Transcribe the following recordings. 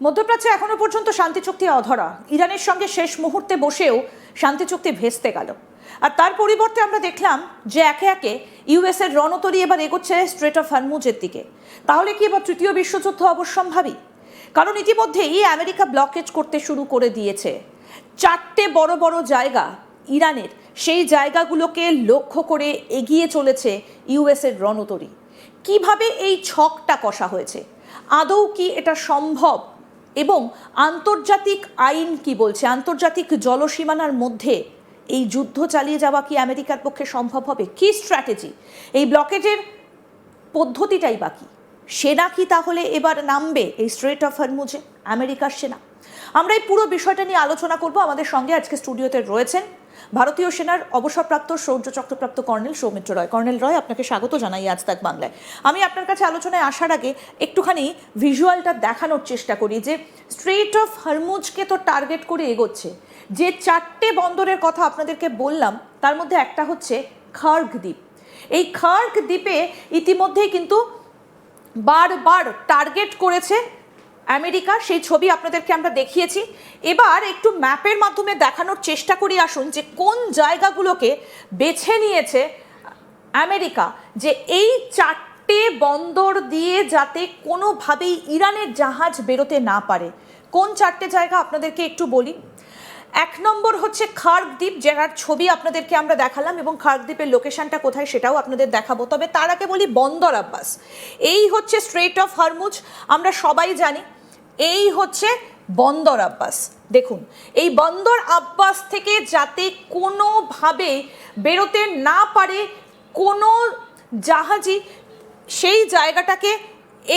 মধ্যপ্রাচ্যে এখনো পর্যন্ত শান্তি চুক্তি অধরা। ইরানের সঙ্গে শেষ মুহূর্তে বসেও শান্তি চুক্তি ভেস্তে গেল। আর তার পরিবর্তে আমরা দেখলাম যে একে একে ইউএস এর রণতরী এবার এগোচ্ছে স্ট্রেট অফ হরমুজের দিকে। তাহলে কি এবার তৃতীয় বিশ্বযুদ্ধ অবশ্যম্ভাবী? কারণ ইতিমধ্যেই আমেরিকা ব্লকেজ করতে শুরু করে দিয়েছে। 4টে বড় বড় জায়গা ইরানের, সেই জায়গাগুলোকে লক্ষ্য করে এগিয়ে চলেছে ইউএস এর রণতরী। কিভাবে এই ছকটা কষা হয়েছে, আদৌ কি এটা সম্ভব, এবং আন্তর্জাতিক আইন কি বলছে, আন্তর্জাতিক জলসীমানার মধ্যে এই যুদ্ধ চালিয়ে যাওয়া কি আমেরিকার পক্ষে সম্ভব হবে? কি স্ট্র্যাটেজি, এই ব্লকেজের পদ্ধতিটাই বাকি। সেনা কি তাহলে এবার নামবে এই স্ট্রেট অফ হরমুজে, আমেরিকার সেনা? আমরা এই পুরো বিষয়টা নিয়ে আলোচনা করব। আমাদের সঙ্গে আজকে স্টুডিওতে রয়েছেন ভারতীয় সেনার অবসরপ্রাপ্ত শৌর্য চক্রপ্রাপ্ত কর্নেল সৌমিত্র রয়। কর্নেল রয়, আপনাকে স্বাগত জানাই আজ তাক বাংলায়। আমি আপনার কাছে আলোচনায় আসার আগে একটুখানি ভিজুয়ালটা দেখানোর চেষ্টা করি যে স্ট্রেট অফ হরমুজকে তো টার্গেট করে এগোচ্ছে। যে 4টে বন্দরের কথা আপনাদেরকে বললাম তার মধ্যে একটা হচ্ছে খার্গ দ্বীপ। এই খার্গ দ্বীপে ইতিমধ্যেই কিন্তু বারবার টার্গেট করেছে আমেরিকা, সেই ছবি আপনাদেরকে আমরা দেখিয়েছি। এবার একটু ম্যাপের মাধ্যমে দেখানোর চেষ্টা করি আসুন যে কোন জায়গাগুলোকে বেছে নিয়েছে আমেরিকা, যে এই 4টে বন্দর দিয়ে যাতে কোনোভাবেই ইরানের জাহাজ বেরোতে না পারে। কোন 4টে জায়গা আপনাদেরকে একটু বলি। 1 নম্বর হচ্ছে খার্গ দ্বীপ, যার ছবি আপনাদেরকে আমরা দেখালাম, এবং খার্গ দ্বীপের লোকেশনটা কোথায় সেটাও আপনাদের দেখাবো। তবে তার আগে বলি বন্দর আব্বাস। এই হচ্ছে স্ট্রেট অফ হরমুজ, আমরা সবাই জানি এই হচ্ছে বন্দর আব্বাস। দেখুন, এই বন্দর আব্বাস থেকে যাতে কোনোভাবে বেরোতে না পারে কোনো জাহাজই, সেই জায়গাটাকে,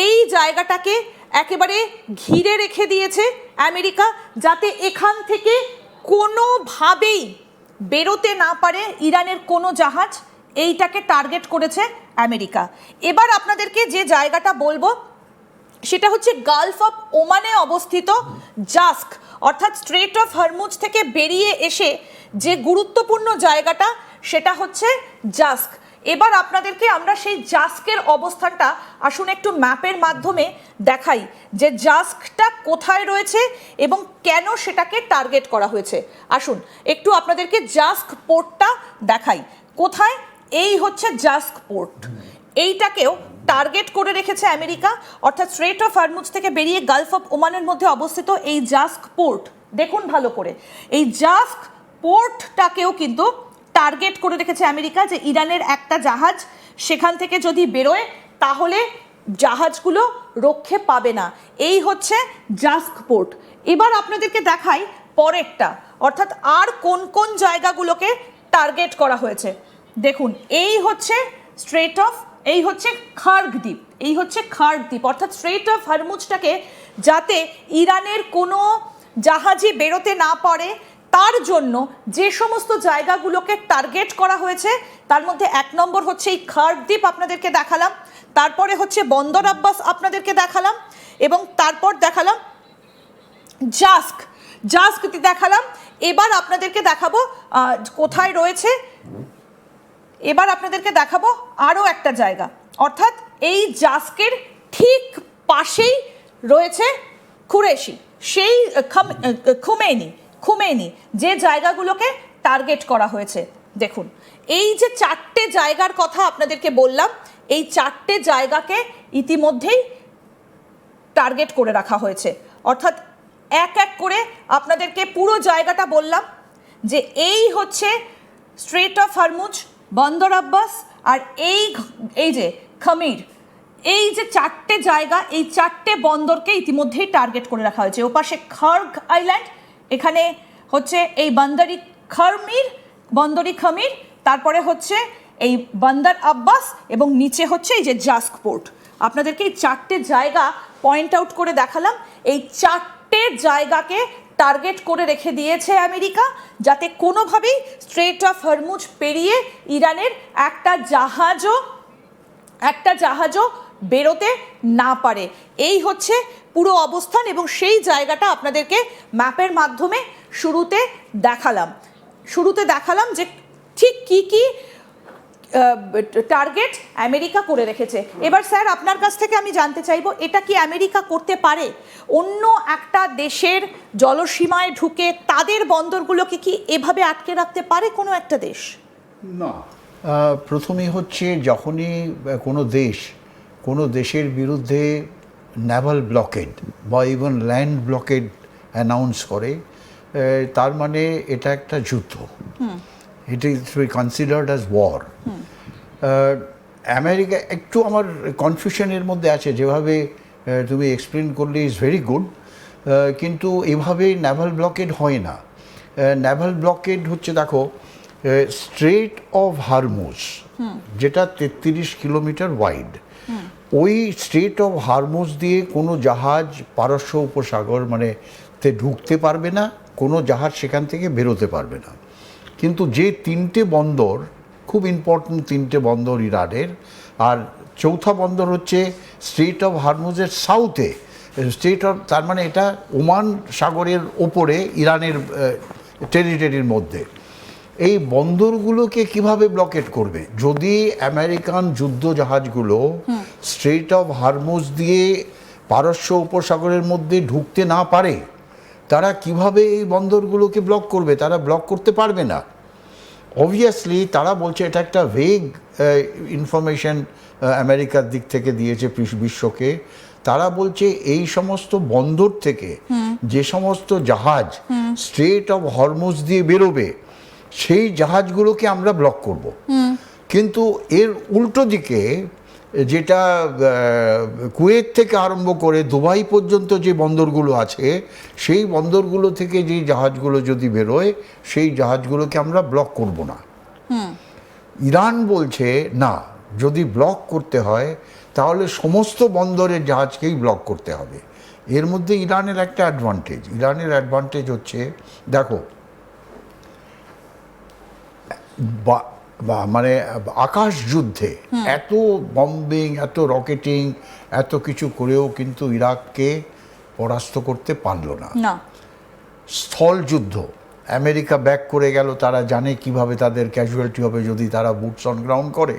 এই জায়গাটাকে একেবারে ঘিরে রেখে দিয়েছে আমেরিকা, যাতে এখান থেকে কোনোভাবেই বেরোতে না পারে ইরানের কোনো জাহাজ। এইটাকে টার্গেট করেছে আমেরিকা। এবার আপনাদেরকে যে জায়গাটা বলবো সেটা হচ্ছে গালফ অফ ওমানে অবস্থিত জাস্ক, অর্থাৎ স্ট্রেট অফ হরমুজ থেকে বেরিয়ে এসে যে গুরুত্বপূর্ণ জায়গাটা সেটা হচ্ছে জাস্ক। এবার আপনাদেরকে আমরা সেই জাস্কের অবস্থানটা আসুন একটু ম্যাপের মাধ্যমে দেখাই যে জাস্কটা কোথায় রয়েছে এবং কেন সেটাকে টার্গেট করা হয়েছে। আসুন একটু আপনাদেরকে জাস্ক পোর্টটা দেখাই। কোথায়? এই হচ্ছে জাস্ক পোর্ট। এইটাকেও টার্গেট করে রেখেছে আমেরিকা, অর্থাৎ স্ট্রেট অফ হরমুজ থেকে বেরিয়ে গালফ অফ ওমানের মধ্যে অবস্থিত এই জাস্ক পোর্ট। দেখুন ভালো করে, এই জাস্ক পোর্টটাকেও কিন্তু টার্গেট করে রেখেছে আমেরিকা, যে ইরানের একটা জাহাজ সেখান থেকে যদি বেরোয় তাহলে জাহাজগুলো রক্ষে পাবে না। এই হচ্ছে জাস্ক পোর্ট। এবার আপনাদেরকে দেখাই পরেরটা, অর্থাৎ আর কোন কোন জায়গাগুলোকে টার্গেট করা হয়েছে। দেখুন, এই হচ্ছে স্ট্রেট অফ, এই হচ্ছে খার্গ দ্বীপ, এই হচ্ছে খার্গ দ্বীপ, অর্থাৎ স্ট্রেট অফ হরমুজটাকে যাতে ইরানের কোনো জাহাজই বেরোতে না পারে তার জন্য যে সমস্ত জায়গাগুলোকে টার্গেট করা হয়েছে তার মধ্যে 1 নম্বর হচ্ছে এই খার্গ দ্বীপ আপনাদেরকে দেখালাম, তারপরে হচ্ছে বন্দর আব্বাস আপনাদেরকে দেখালাম, এবং তারপর দেখালাম জাস্ক দেখালাম। এবার আপনাদেরকে দেখাবো কোথায় রয়েছে, এবার আপনাদেরকে দেখাবো আরও একটা জায়গা, অর্থাৎ এই জাস্কের ঠিক পাশেই রয়েছে কুরেশি, সেই খুমেনি যে জায়গাগুলোকে টার্গেট করা হয়েছে। দেখুন, এই যে 4টে জায়গার কথা আপনাদেরকে বললাম, এই 4টে জায়গাকে ইতিমধ্যেই টার্গেট করে রাখা হয়েছে, অর্থাৎ এক এক করে আপনাদেরকে পুরো জায়গাটা বললাম যে এই হচ্ছে স্ট্রেট অফ হরমুজ, বন্দর আব্বাস, আর এই যে খামির, এই যে 4টে জায়গা, এই 4টে বন্দরকে ইতিমধ্যেই টার্গেট করে রাখা হয়েছে। ওপাশে খার্গ আইল্যান্ড, এখানে হচ্ছে এই বন্দরি খামির, তারপরে হচ্ছে এই বন্দর আব্বাস, এবং নিচে হচ্ছে এই যে জাস্ক পোর্ট। আপনাদেরকে এই 4টে জায়গা পয়েন্ট আউট করে দেখালাম। এই 4টে জায়গাকে টার্গেট করে রেখে দিয়েছে আমেরিকা, যাতে কোনোভাবেই স্ট্রেট অফ হরমুজ পেরিয়ে ইরানের একটা জাহাজও বেরোতে না পারে। এই হচ্ছে পুরো অবস্থান, এবং সেই জায়গাটা আপনাদেরকে ম্যাপের মাধ্যমে শুরুতে দেখালাম যে ঠিক কি টার্গেট আমেরিকা করে রেখেছে। এবার স্যার আপনার কাছ থেকে আমি জানতে চাইবো, এটা কি আমেরিকা করতে পারে? অন্য একটা দেশের জলসীমায় ঢুকে তাদের বন্দরগুলোকে কি এভাবে আটকে রাখতে পারে কোনো একটা দেশ? না, প্রথমেই হচ্ছে যখনই কোনো দেশের বিরুদ্ধে নেভাল ব্লকেড বা ইভেন ল্যান্ড ব্লকেড অ্যানাউন্স করে, তার মানে এটা একটা যুদ্ধ। It is considered as war. America একটু আমার কনফিউশনের মধ্যে আছে, যেভাবে তুমি এক্সপ্লেন করলে ইজ ভেরি গুড, কিন্তু এভাবে নেভাল ব্লকেড হয় না। নেভাল ব্লকেড হচ্ছে, দেখো, স্ট্রেট অফ হারমুজ, যেটা 33 কিলোমিটার ওয়াইড, ওই স্ট্রেট অফ হারমুজ দিয়ে কোনো জাহাজ পারস্য উপসাগর মানে তে ঢুকতে পারবে না, কোনো জাহাজ সেখান থেকে বেরোতে পারবে না। কিন্তু যে তিনটে বন্দর খুব ইম্পর্টেন্ট, তিনটে বন্দর ইরানের, আর চৌথা বন্দর হচ্ছে স্ট্রেট অফ হারমুজের সাউথে, তার মানে এটা ওমান সাগরের ওপরে ইরানের টেরিটরির মধ্যে। এই বন্দরগুলোকে কিভাবে ব্লকেট করবে? যদি আমেরিকান যুদ্ধ জাহাজগুলো স্ট্রেট অফ হারমুজ দিয়ে পারস্য উপসাগরের মধ্যে ঢুকতে না পারে, তারা কিভাবে এই বন্দরগুলোকে ব্লক করবে? তারা ব্লক করতে পারবে না। অবভিয়াসলি তারা বলছে, এটা একটা ভেগ ইনফরমেশন আমেরিকার দিক থেকে দিয়েছে বিশ্বকে। তারা বলছে এই সমস্ত বন্দর থেকে যে সমস্ত জাহাজ স্ট্রেট অফ হরমুজ দিয়ে বেরোবে, সেই জাহাজগুলোকে আমরা ব্লক করব। কিন্তু এর উল্টো দিকে, যেটা কুয়েত থেকে আরম্ভ করে দুবাই পর্যন্ত যে বন্দরগুলো আছে, সেই বন্দরগুলো থেকে যে জাহাজগুলো যদি বেরোয়, সেই জাহাজগুলোকে আমরা ব্লক করব না। ইরান বলছে না, যদি ব্লক করতে হয় তাহলে সমস্ত বন্দরের জাহাজকেই ব্লক করতে হবে। এর মধ্যে ইরানের একটা অ্যাডভান্টেজ হচ্ছে, দেখো, মানে আকাশ যুদ্ধে এত বম্বিং, এত রকেটিং, এত কিছু করেও কিন্তু ইরাককে পরাস্ত করতে পারল না। স্থল যুদ্ধ আমেরিকা ব্যাক করে গেল, তারা জানে কিভাবে তাদের ক্যাজুয়ালিটি হবে যদি তারা বুটস অন গ্রাউন্ড করে।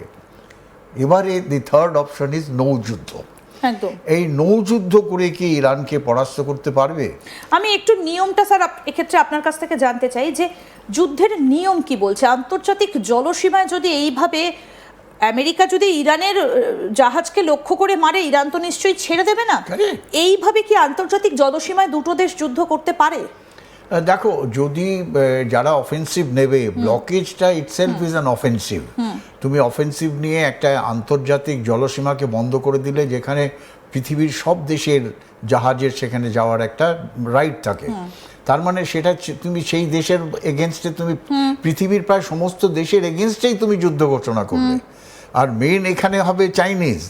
এবারে দি থার্ড অপশন ইজ নৌযুদ্ধ। একদম। এই নৌযুদ্ধ করে কি ইরানকে পরাস্ত করতে পারবে? আমি একটু নিয়মটা স্যার এক্ষেত্রে আপনার কাছ থেকে জানতে চাই, যে যুদ্ধের নিয়ম কি বলছে? আন্তর্জাতিক জলসীমায় যদি এইভাবে আমেরিকা যদি ইরানের জাহাজকে লক্ষ্য করে মারে, ইরান তো নিশ্চয়ই ছেড়ে দেবে না। এইভাবে কি আন্তর্জাতিক জলসীমায় দুটো দেশ যুদ্ধ করতে পারে? দেখো, যদি যারা অফেন্সিভ নেবে, ব্লকেজটা ইটসেলফ ইজ অ্যান অফেন্সিভ। তুমি অফেন্সিভ নিয়ে একটা আন্তর্জাতিক জলসীমাকে বন্ধ করে দিলে, যেখানে পৃথিবীর সব দেশের জাহাজের সেখানে যাওয়ার একটা রাইট থাকে, তার মানে সেটা তুমি সেই দেশের এগেনস্টে, তুমি পৃথিবীর প্রায় সমস্ত দেশের এগেনস্টেই তুমি যুদ্ধ ঘোষণা করবে। আর মেইন এখানে হবে চাইনিজ,